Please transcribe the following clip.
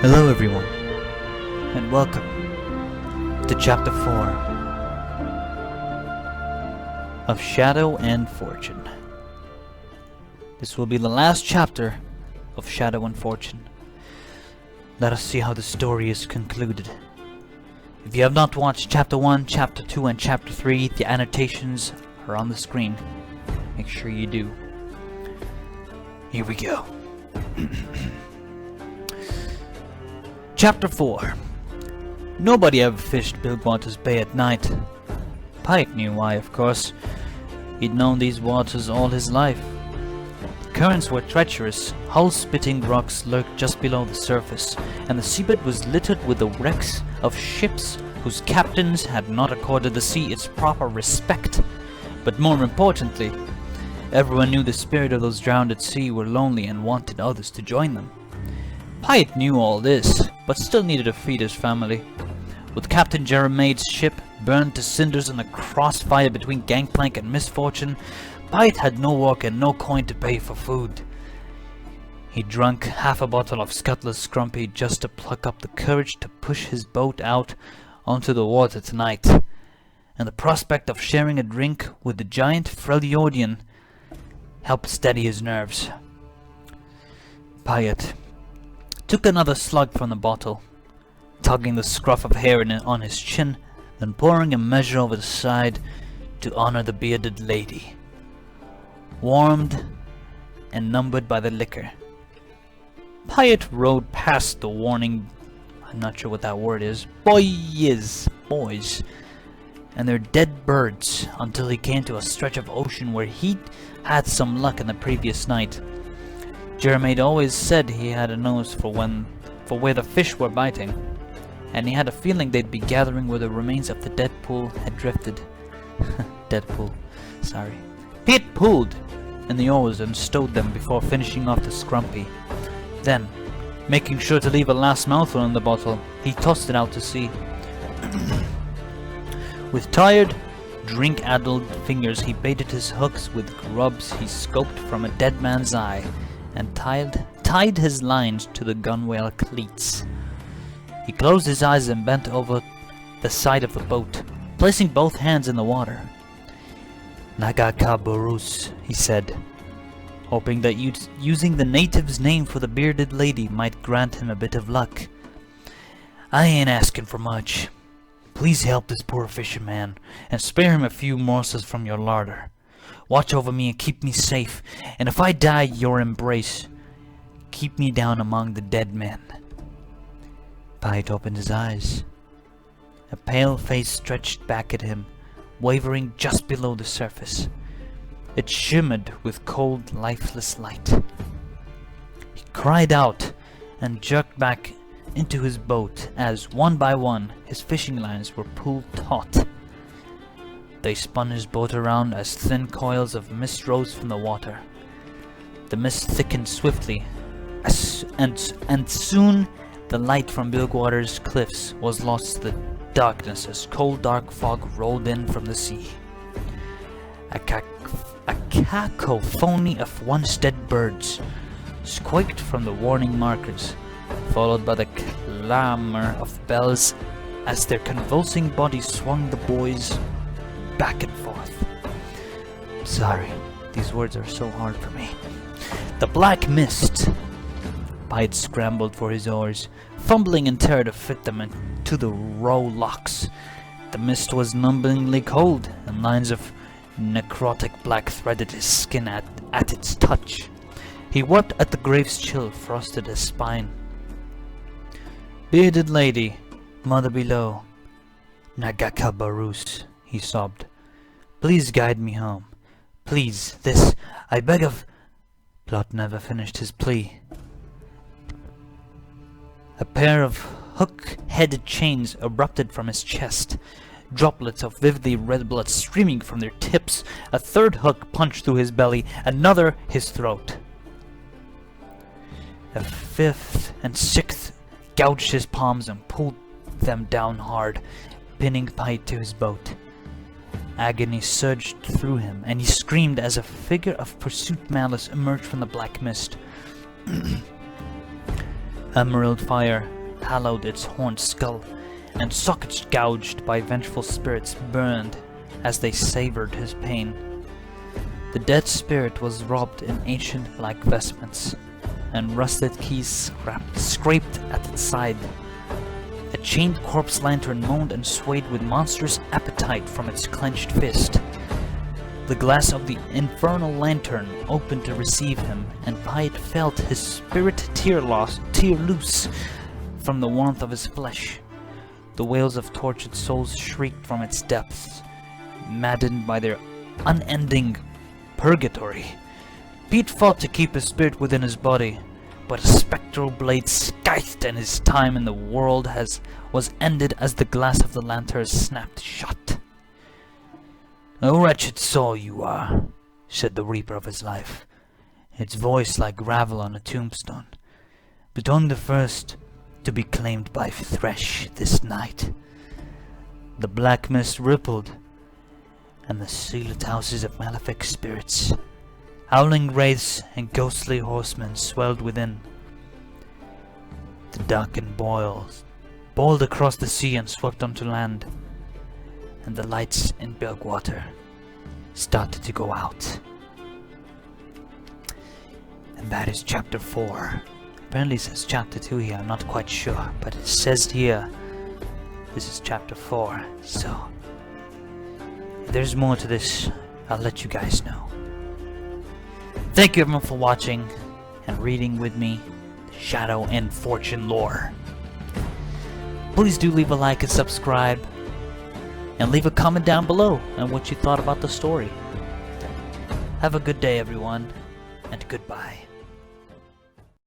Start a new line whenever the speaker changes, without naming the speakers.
Hello everyone, and welcome to Chapter 4 of Shadow and Fortune. This will be the last chapter of Shadow and Fortune. Let us see how the story is concluded. If you have not watched Chapter 1, Chapter 2, and Chapter 3, the annotations are on the screen. Make sure you do. Here we go. Chapter 4. Nobody ever fished Bilgewater's Bay at night. Pike knew why, of course. He'd known these waters all his life. The currents were treacherous, hull-spitting rocks lurked just below the surface, and the seabed was littered with the wrecks of ships whose captains had not accorded the sea its proper respect. But more importantly, everyone knew the spirit of those drowned at sea were lonely and wanted others to join them. Pyatt knew all this, but still needed to feed his family. With Captain Jeremade's ship burned to cinders in the crossfire between Gangplank and Misfortune, Pyatt had no work and no coin to pay for food. He drank half a bottle of Scutler's Scrumpy just to pluck up the courage to push his boat out onto the water tonight, and the prospect of sharing a drink with the giant Freljordian helped steady his nerves. Pyatt took another slug from the bottle, tugging the scruff of hair on his chin, then pouring a measure over the side to honor the bearded lady. Warmed and numbered by the liquor, Pyatt rode past the warning, I'm not sure what that word is, boys, and their dead birds until he came to a stretch of ocean where he'd had some luck in the previous night. Jeremade always said he had a nose for where the fish were biting, and he had a feeling they'd be gathering where the remains of the Deadpool had drifted. Deadpool, sorry. Pete pulled in the oars and stowed them before finishing off the Scrumpy. Then, making sure to leave a last mouthful in the bottle, he tossed it out to sea. With tired, drink-addled fingers, he baited his hooks with grubs he scoped from a dead man's eye, and tied his lines to the gunwale cleats. He closed his eyes and bent over the side of the boat, placing both hands in the water. Nagakabarus, he said, hoping that using the native's name for the bearded lady might grant him a bit of luck. I ain't asking for much. Please help this poor fisherman, and spare him a few morsels from your larder. Watch over me and keep me safe, and if I die your embrace, keep me down among the dead men. Pyatt opened his eyes. A pale face stretched back at him, wavering just below the surface. It shimmered with cold, lifeless light. He cried out and jerked back into his boat as, one by one, his fishing lines were pulled taut. They spun his boat around as thin coils of mist rose from the water. The mist thickened swiftly, and soon the light from Bilgewater's cliffs was lost to the darkness as cold dark fog rolled in from the sea. A cacophony of once dead birds squeaked from the warning markers, followed by the clamor of bells as their convulsing bodies swung the boys back and forth. Sorry, these words are so hard for me. The black mist. Pyatt scrambled for his oars, fumbling in terror to fit them into the row locks. The mist was numbingly cold, and lines of necrotic black threaded his skin at its touch. He worked at the grave's chill, frosted his spine. Bearded lady, mother below, Nagakabarus, he sobbed. Please guide me home. Please, this, I beg of... Plot never finished his plea. A pair of hook-headed chains erupted from his chest, droplets of vividly red blood streaming from their tips. A third hook punched through his belly, another his throat. A fifth and sixth gouged his palms and pulled them down hard, pinning Pyatt to his boat. Agony surged through him, and he screamed as a figure of pursuit malice emerged from the black mist. Emerald fire hallowed its horned skull, and sockets gouged by vengeful spirits burned as they savored his pain. The dead spirit was robed in ancient black vestments, and rusted keys scraped at its side. A chained corpse lantern moaned and swayed with monstrous appetite from its clenched fist. The glass of the infernal lantern opened to receive him, and by it felt his spirit tear loose from the warmth of his flesh. The wails of tortured souls shrieked from its depths, maddened by their unending purgatory. Pete fought to keep his spirit within his body, but a spectral blade scythed, and his time in the world was ended as the glass of the lantern snapped shut. "A wretched soul you are," said the reaper of his life, its voice like gravel on a tombstone, "but on the first to be claimed by Thresh this night." The black mist rippled, and the sealed houses of malefic spirits, howling wraiths and ghostly horsemen swelled within. The darkened boiled across the sea and swept onto land, and the lights in Bilgewater started to go out. And that is chapter 4. Apparently it says chapter 2 here, I'm not quite sure, but it says here this is chapter 4, so if there's more to this, I'll let you guys know. Thank you everyone for watching and reading with me the Shadow and Fortune lore. Please do leave a like and subscribe, and leave a comment down below on what you thought about the story. Have a good day everyone, and goodbye.